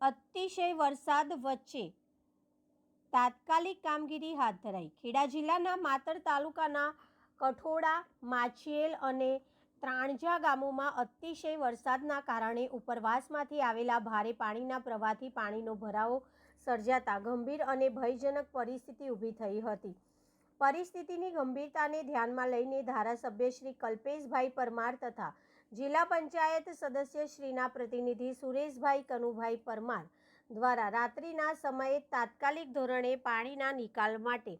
અતિશય વરસાદ વચ્ચે તાત્કાલિક કામગીરી હાથ ધરાઈ. ખેડા જિલ્લાના માતર તાલુકાના કઠોડા, માછિયેલ અને ત્રાણજા ગામોમાં અતિશય વરસાદના કારણે ઉપરવાસમાંથી આવેલા ભારે પાણીના પ્રવાહથી પાણીનો ભરાવો સર્જાતા ગંભીર અને ભયજનક પરિસ્થિતિ ઊભી થઈ હતી. પરિસ્થિતિની ગંભીરતાને ધ્યાનમાં લઈને ધારાસભ્ય શ્રી કલ્પેશભાઈ પરમાર તથા જિલ્લા પંચાયત સદસ્ય શ્રીના પ્રતિનિધિ સુરેશભાઈ કનુભાઈ પરમાર દ્વારા રાત્રિના સમયે તાત્કાલિક ધોરણે પાણીના નિકાલ માટે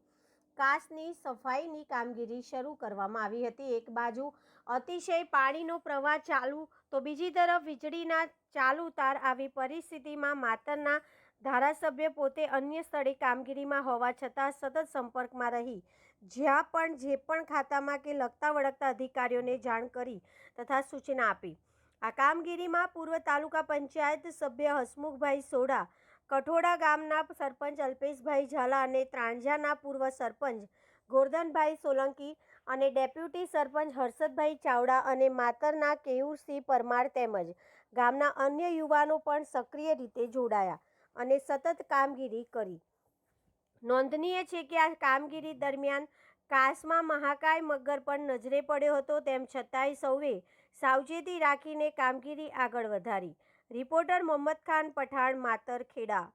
કાસની સફાઈની કામગીરી શરૂ કરવામાં આવી હતી. એક બાજુ અતિશય પાણીનો પ્રવાહ ચાલુ તો બીજી તરફ વીજળીના ચાલુ તાર આવી પરિસ્થિતિમાં માતરના ધારાસભ્ય પોતે અન્ય સ્થળે કામગીરીમાં હોવા છતાં સતત સંપર્કમાં રહી જ્યાં પણ જે પણ ખાતામાં કે લગતા વળગતા અધિકારીઓને જાણ કરી તથા સૂચના આપી. આ કામગીરીમાં પૂર્વ તાલુકા પંચાયત સભ્ય હસમુખભાઈ સોડા, કઠોડા ગામના સરપંચ અલ્પેશભાઈ ઝાલા અને ત્રાણજાના પૂર્વ સરપંચ ગોરધનભાઈ સોલંકી અને ડેપ્યુટી સરપંચ હર્ષદભાઈ ચાવડા અને માતરના કેયુરસિંહ પરમાર તેમજ ગામના અન્ય યુવાનો પણ સક્રિય રીતે જોડાયા અને સતત કામગીરી કરી. નોંધનીય છે કે આ કામગીરી દરમિયાન કાસમાં મહાકાય મગર પણ નજરે પડ્યો હતો. તેમ છતાંય સૌએ સાવચેતી રાખીને કામગીરી આગળ વધારી. રિપોર્ટર મોહમ્મદ ખાન પઠાણ, માતર, ખેડા.